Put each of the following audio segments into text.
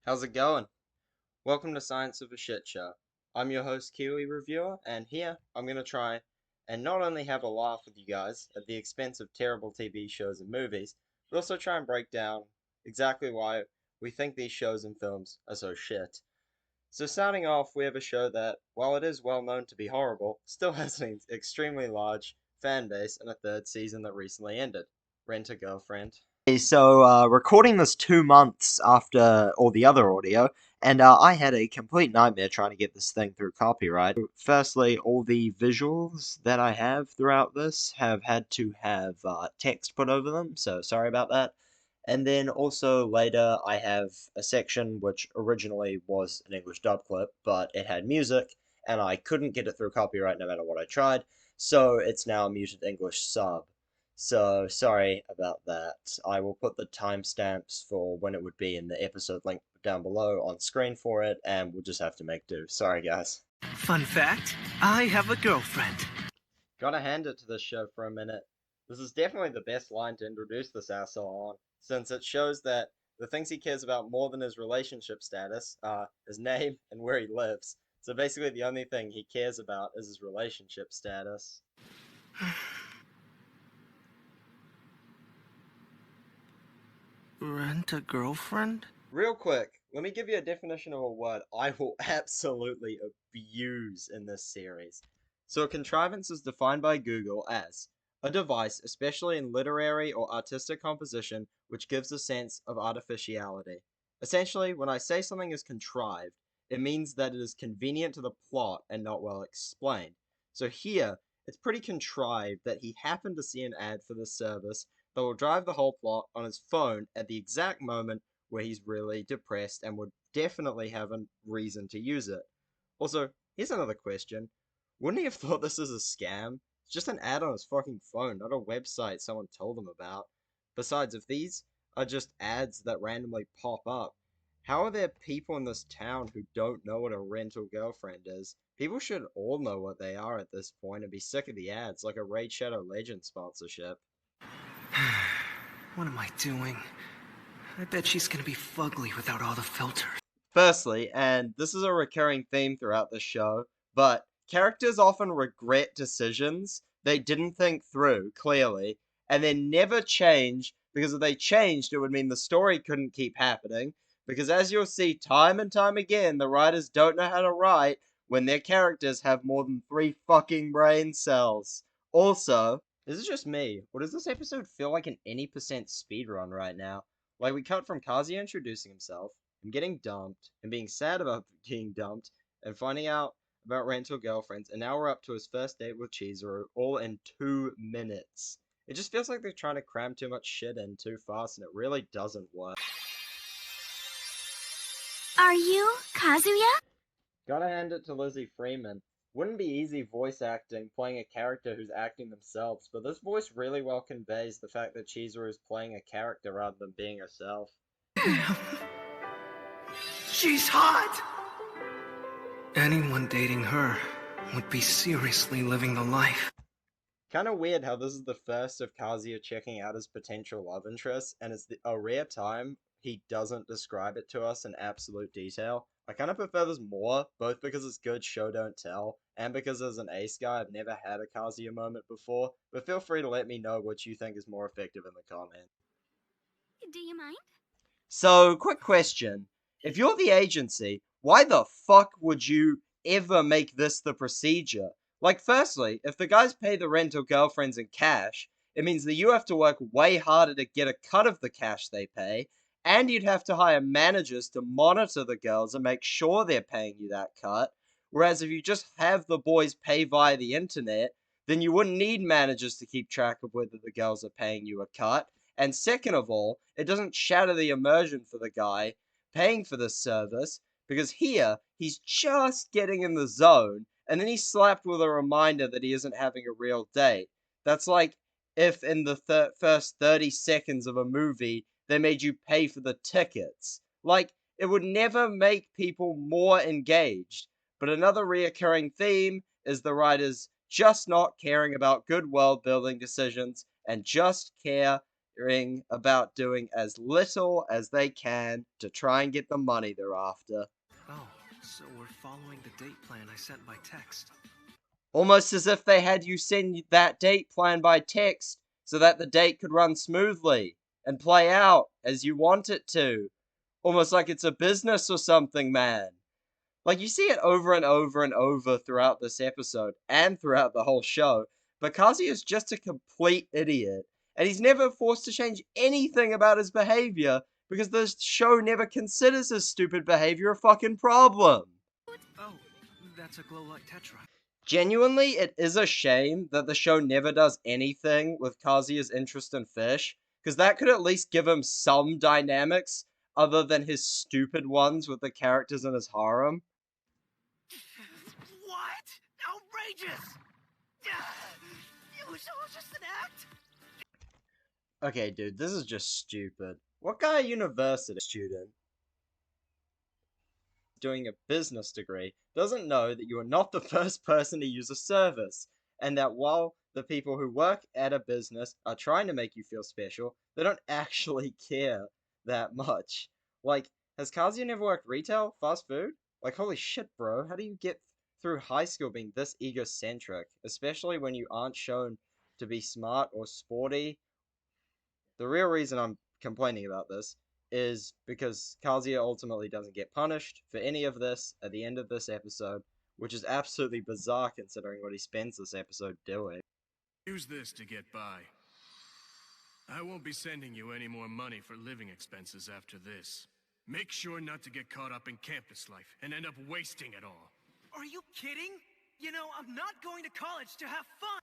How's it going? Welcome to Science of a Shit Show. I'm your host, Kiwi Reviewer, and here I'm going to try and not only have a laugh with you guys at the expense of terrible TV shows and movies, but also try and break down exactly why we think these shows and films are so shit. So, starting off, we have a show that, while it is well known to be horrible, still has an extremely large fan base and a third season that recently ended. Rent a Girlfriend. Recording this 2 months after all the other audio, and I had a complete nightmare trying to get this thing through copyright. Firstly, all the visuals that I have throughout this have had to have text put over them, so sorry about that. And then also later, I have a section which originally was an English dub clip, but it had music, and I couldn't get it through copyright no matter what I tried, so it's now a muted English sub. So, sorry about that. I will put the timestamps for when it would be in the episode link down below on screen for it, and we'll just have to make do. Sorry, guys. Fun fact, I have a girlfriend. Gotta hand it to this show for a minute. This is definitely the best line to introduce this asshole on, since it shows that the things he cares about more than his relationship status are his name and where he lives. So basically the only thing he cares about is his relationship status. Rent a girlfriend? Real quick, let me give you a definition of a word I will absolutely abuse in this series. So, a contrivance is defined by Google as a device, especially in literary or artistic composition, which gives a sense of artificiality. Essentially, when I say something is contrived, it means that it is convenient to the plot and not well explained. So, here, it's pretty contrived that he happened to see an ad for this service that will drive the whole plot on his phone at the exact moment where he's really depressed and would definitely have a reason to use it. Also, here's another question. Wouldn't he have thought this is a scam? It's just an ad on his fucking phone, not a website someone told him about. Besides, if these are just ads that randomly pop up, how are there people in this town who don't know what a rental girlfriend is? People should all know what they are at this point and be sick of the ads, like a Raid Shadow Legends sponsorship. What am I doing? I bet she's gonna be fugly without all the filters. Firstly, and this is a recurring theme throughout the show, but characters often regret decisions they didn't think through clearly, and then never change because if they changed, it would mean the story couldn't keep happening. Because as you'll see time and time again, the writers don't know how to write when their characters have more than 3 brain cells. Also, is it just me, or does this episode feel like an any percent speedrun right now? Like we cut from Kazuya introducing himself, him getting dumped, and being sad about getting dumped, and finding out about rental girlfriends, and now we're up to his first date with Chizuru, all in 2 minutes. It just feels like they're trying to cram too much shit in too fast, and it really doesn't work. Are you Kazuya? Gotta hand it to Lizzie Freeman. Wouldn't be easy voice acting playing a character who's acting themselves, but this voice really well conveys the fact that Chizuru is playing a character rather than being herself. She's hot! Anyone dating her would be seriously living the life. Kind of weird how this is the first of Kazuya checking out his potential love interest, and it's a rare time he doesn't describe it to us in absolute detail. I kind of prefer this more, both because it's good show don't tell, and because as an ace guy I've never had a Kazuya moment before, but feel free to let me know what you think is more effective in the comments. Do you mind? So, quick question. If you're the agency, why the fuck would you ever make this the procedure? Like, firstly, if the guys pay the rental girlfriends in cash, it means that you have to work way harder to get a cut of the cash they pay, and you'd have to hire managers to monitor the girls and make sure they're paying you that cut. Whereas if you just have the boys pay via the internet, then you wouldn't need managers to keep track of whether the girls are paying you a cut. And second of all, it doesn't shatter the immersion for the guy paying for this service, because here, he's just getting in the zone, and then he's slapped with a reminder that he isn't having a real date. That's like if in the first 30 seconds of a movie, they made you pay for the tickets. Like, it would never make people more engaged. But another reoccurring theme is the writers just not caring about good world building decisions and just care caring about doing as little as they can to try and get the money they're after. Oh, so we're following the date plan I sent by text. Almost as if they had you send that date plan by text so that the date could run smoothly and play out as you want it to. Almost like it's a business or something, man. Like, you see it over and over and over throughout this episode and throughout the whole show, but Kazi is just a complete idiot, and he's never forced to change anything about his behavior because the show never considers his stupid behavior a fucking problem. Oh, that's a glow light tetra. Genuinely, it is a shame that the show never does anything with Kazuya's interest in fish, because that could at least give him some dynamics other than his stupid ones with the characters in his harem. What? Outrageous! It was all just an act? Okay, dude, this is just stupid. What kind of university student doing a business degree doesn't know that you are not the first person to use a service, and that while the people who work at a business are trying to make you feel special, they don't actually care that much. Like, has Kazuya never worked retail, fast food? Like, holy shit, bro, how do you get through high school being this egocentric, especially when you aren't shown to be smart or sporty? The real reason I'm complaining about this is because Kazuya ultimately doesn't get punished for any of this at the end of this episode, which is absolutely bizarre considering what he spends this episode doing. Use this to get by. I won't be sending you any more money for living expenses after this. Make sure not to get caught up in campus life and end up wasting it all. Are you kidding? You know, I'm not going to college to have fun!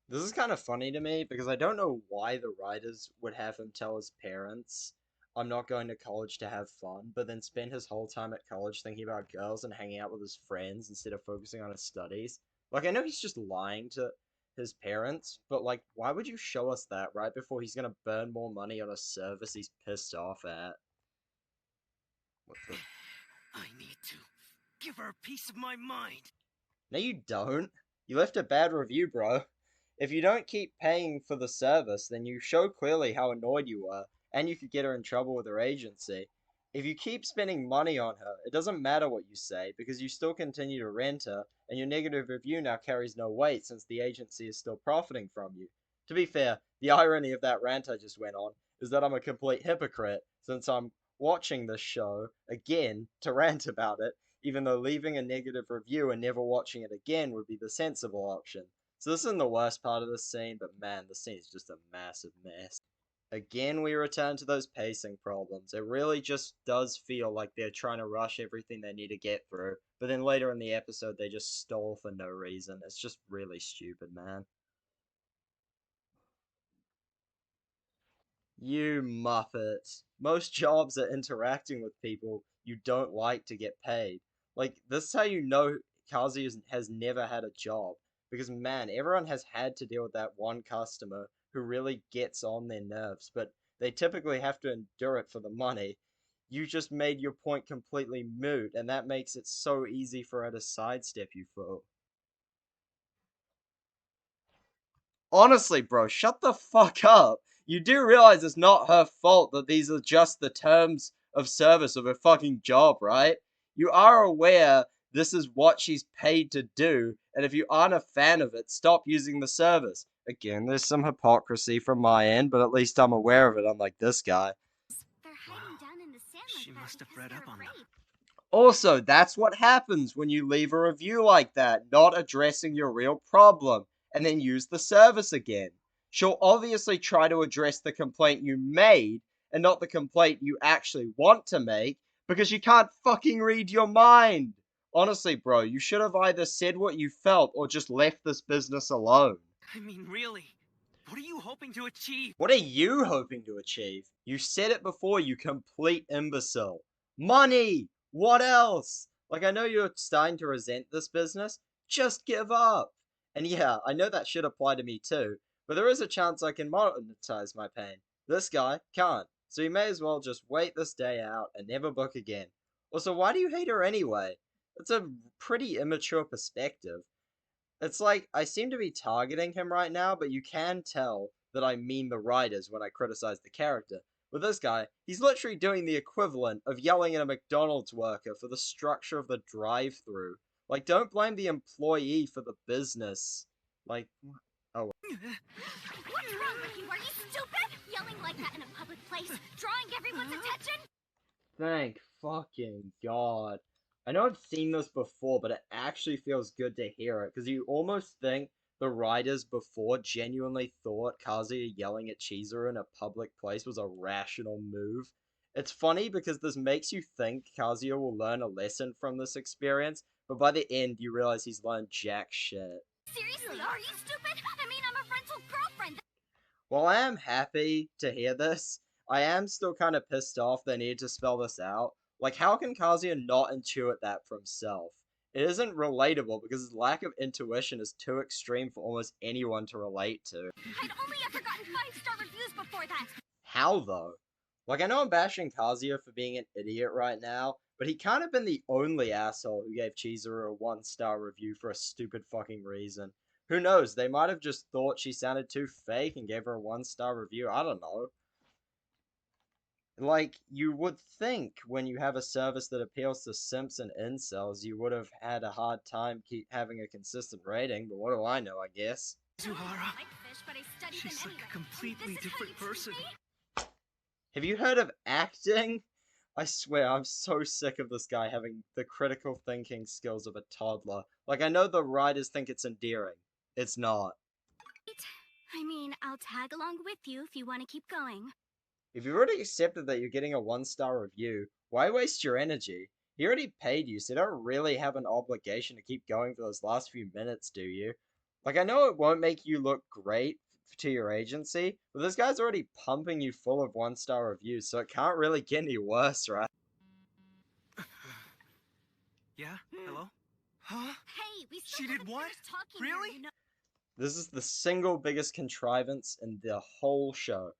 This is kind of funny to me because I don't know why the writers would have him tell his parents, I'm not going to college to have fun, but then spend his whole time at college thinking about girls and hanging out with his friends instead of focusing on his studies. Like, I know he's just lying to his parents, but like, why would you show us that right before he's gonna burn more money on a service he's pissed off at? What the? I need to give her a piece of my mind. No, you don't. You left a bad review, bro. If you don't keep paying for the service, then you show clearly how annoyed you were, and you could get her in trouble with her agency. If you keep spending money on her, it doesn't matter what you say, because you still continue to rent her, and your negative review now carries no weight since the agency is still profiting from you. To be fair, the irony of that rant I just went on is that I'm a complete hypocrite, since I'm watching this show again to rant about it, even though leaving a negative review and never watching it again would be the sensible option. So this isn't the worst part of the scene, but man, the scene is just a massive mess. Again, we return to those pacing problems. It really just does feel like they're trying to rush everything they need to get through, but then later in the episode they just stall for no reason. It's just really stupid, man. You muppet. Most jobs are interacting with people you don't like to get paid. Like, this is how you know Kazi has never had a job. Because, man, everyone has had to deal with that one customer who really gets on their nerves, but they typically have to endure it for the money. You just made your point completely moot, and that makes it so easy for her to sidestep you, fool. Honestly, bro, shut the fuck up. You do realize it's not her fault that these are just the terms of service of her fucking job, right? You are aware this is what she's paid to do, and if you aren't a fan of it, stop using the service. Again, there's some hypocrisy from my end, but at least I'm aware of it, unlike this guy. They're hiding down in the sand like She that must have because read they're up on them. afraid. Also, that's what happens when you leave a review like that, not addressing your real problem, and then use the service again. She'll obviously try to address the complaint you made, and not the complaint you actually want to make, because you can't fucking read your mind. Honestly, bro, you should have either said what you felt or just left this business alone. I mean, really, what are you hoping to achieve? What are you hoping to achieve? You said it before, you complete imbecile. Money! What else? Like, I know you're starting to resent this business. Just give up. And yeah, I know that should apply to me too, but there is a chance I can monetize my pain. This guy can't, so you may as well just wait this day out and never book again. Also, why do you hate her anyway? It's a pretty immature perspective. It's like, I seem to be targeting him right now, but you can tell that I mean the writers when I criticize the character. With this guy, he's literally doing the equivalent of yelling at a McDonald's worker for the structure of the drive-thru. Like, don't blame the employee for the business. Like, oh. What's wrong with you? Are you stupid? Yelling like that in a public place, drawing everyone's attention? Thank fucking God. I know I've seen this before, but it actually feels good to hear it, because you almost think the writers before genuinely thought Kazuya yelling at Chizuru in a public place was a rational move. It's funny because this makes you think Kazuya will learn a lesson from this experience, but by the end you realize he's learned jack shit. Seriously, are you stupid? I mean, I'm a rental girlfriend. While I am happy to hear this, I am still kind of pissed off they need to spell this out. Like, how can Kazuya not intuit that for himself? It isn't relatable because his lack of intuition is too extreme for almost anyone to relate to. I'd only ever gotten 5-star reviews before that. How though? Like, I know I'm bashing Kazuya for being an idiot right now, but he can't have been the only asshole who gave Chizuru a 1-star review for a stupid fucking reason. Who knows, they might have just thought she sounded too fake and gave her a 1-star review, I don't know. Like, you would think when you have a service that appeals to simps and incels, you would have had a hard time keep having a consistent rating, but what do I know, I guess. Zuhara, I like fish, but I studied she's them like anyway. a completely This is how different you treat person. me? Have you heard of acting? I swear, I'm so sick of this guy having the critical thinking skills of a toddler. Like, I know the writers think it's endearing. It's not. I mean, I'll tag along with you if you want to keep going. If you've already accepted that you're getting a 1-star review, why waste your energy? He already paid you, so you don't really have an obligation to keep going for those last few minutes, do you? Like, I know it won't make you look great to your agency, but this guy's already pumping you full of 1-star reviews, so it can't really get any worse, right? Yeah? Hello? Huh? Hey, we still She did haven't what? finished talking here, Really? you know? This is the single biggest contrivance in the whole show.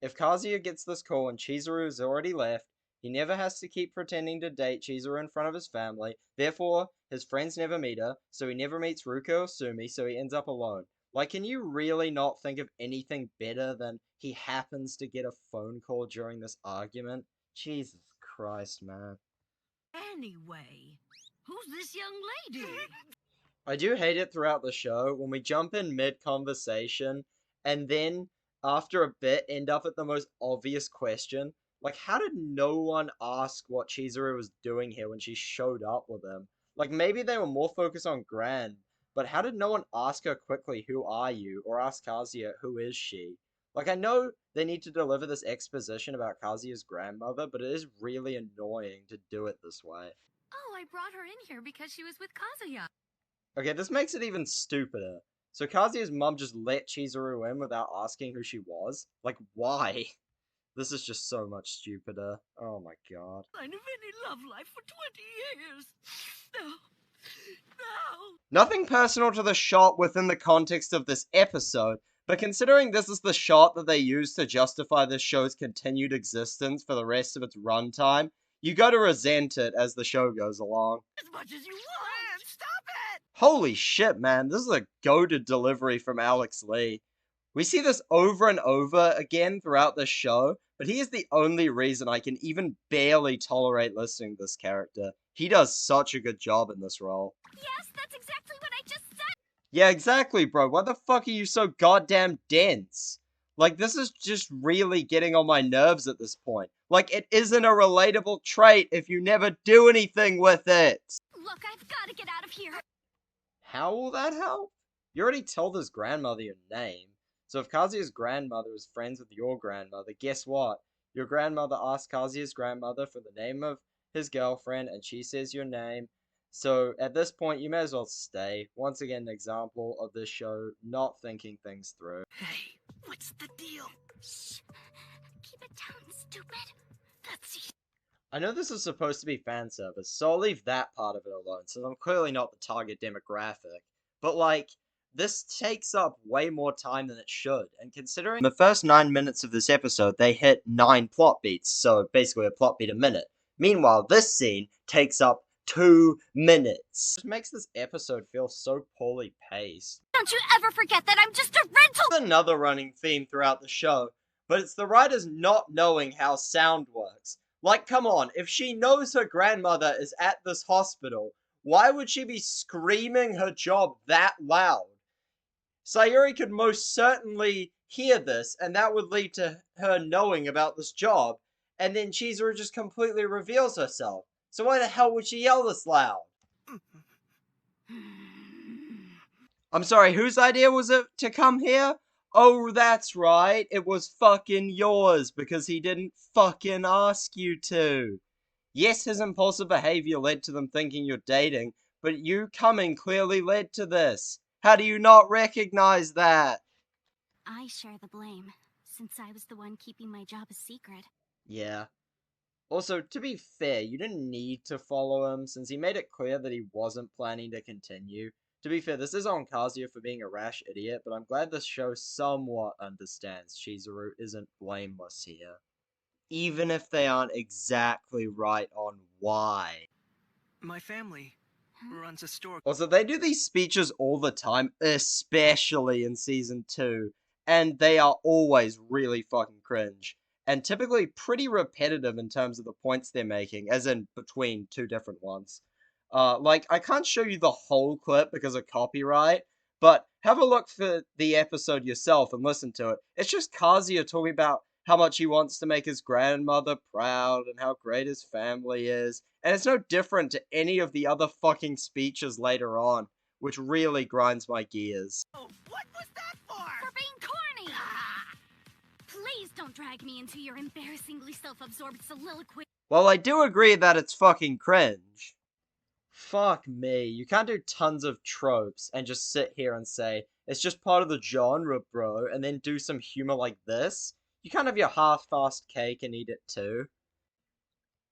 If Kazuya gets this call and Chizuru has already left, he never has to keep pretending to date Chizuru in front of his family, therefore, his friends never meet her, so he never meets Ruko or Sumi, so he ends up alone. Like, can you really not think of anything better than he happens to get a phone call during this argument? Jesus Christ, man. Anyway, who's this young lady? I do hate it throughout the show when we jump in mid-conversation and then, after a bit, end up at the most obvious question. Like, how did no one ask what Chizuru was doing here when she showed up with him? Like, maybe they were more focused on Gran, but how did no one ask her quickly, who are you? Or ask Kazuya, who is she? Like, I know they need to deliver this exposition about Kazuya's grandmother, but it is really annoying to do it this way. Oh, I brought her in here because she was with Kazuya. Okay, this makes it even stupider. So Kazuya's mum just let Chizuru in without asking who she was? Like, why? This is just so much stupider. Oh my god. Sign of any love life for 20 years. No. No. Nothing personal to the shot within the context of this episode, but considering this is the shot that they use to justify this show's continued existence for the rest of its runtime, you gotta resent it as the show goes along. As much as you want. Stop it. Holy shit, man, this is a goated delivery from Alex Lee. We see this over and over again throughout the show, but he is the only reason I can even barely tolerate listening to this character. He does such a good job in this role. Yes, that's exactly what I just said. Yeah, exactly, bro. Why the fuck are you so goddamn dense? Like, this is just really getting on my nerves at this point. Like, it isn't a relatable trait if you never do anything with it. Look, I've got to get out of here. How will that help? You already told his grandmother your name. So if Kazuya's grandmother is friends with your grandmother, guess what? Your grandmother asked Kazuya's grandmother for the name of his girlfriend, and she says your name. So at this point, you may as well stay. Once again, an example of this show not thinking things through. Hey, what's the deal? Shh. Keep it down, stupid. That's it. I know this is supposed to be fan service, so I'll leave that part of it alone, since I'm clearly not the target demographic. But like, this takes up way more time than it should, and considering the first 9 minutes of this episode, they hit 9 plot beats, so basically a plot beat a minute. Meanwhile, this scene takes up 2 minutes. It just makes this episode feel so poorly paced. Don't you ever forget that I'm just a rental. Another running theme throughout the show, but it's the writers not knowing how sound works. Like, come on, if she knows her grandmother is at this hospital, why would she be screaming her job that loud? Sayuri could most certainly hear this, and that would lead to her knowing about this job, and then Chizuru just completely reveals herself. So why the hell would she yell this loud? I'm sorry, whose idea was it to come here? Oh, that's right, it was fucking yours, because he didn't fucking ask you to. Yes, his impulsive behavior led to them thinking you're dating, but you coming clearly led to this. How do you not recognize that? I share the blame, since I was the one keeping my job a secret. Yeah. Also, to be fair, you didn't need to follow him, since he made it clear that he wasn't planning to continue. To be fair, this is on Kazuya for being a rash idiot, but I'm glad this show somewhat understands Chizuru isn't blameless here. Even if they aren't exactly right on why. My family runs a store. Also, they do these speeches all the time, especially in Season 2, and they are always really fucking cringe. And typically pretty repetitive in terms of the points they're making, as in between two different ones. Like, I can't show you the whole clip because of copyright, but have a look for the episode yourself and listen to it. It's just Kazuya talking about how much he wants to make his grandmother proud and how great his family is. And it's no different to any of the other fucking speeches later on, which really grinds my gears. Oh, what was that for? For being corny! Please don't drag me into your embarrassingly self-absorbed soliloquy. Well, I do agree that it's fucking cringe. Fuck me, you can't do tons of tropes and just sit here and say, it's just part of the genre, bro, and then do some humor like this. You can't have your half-assed cake and eat it too.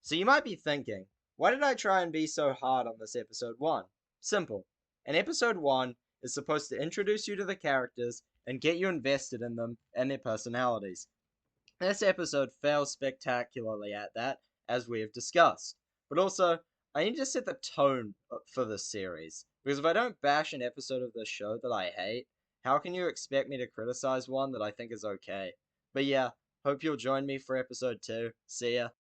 So you might be thinking, why did I try and be so hard on this episode 1? Simple. In episode 1 is supposed to introduce you to the characters and get you invested in them and their personalities. This episode fails spectacularly at that, as we have discussed. But also, I need to set the tone for this series, because if I don't bash an episode of this show that I hate, how can you expect me to criticize one that I think is okay? But yeah, hope you'll join me for episode 2. See ya.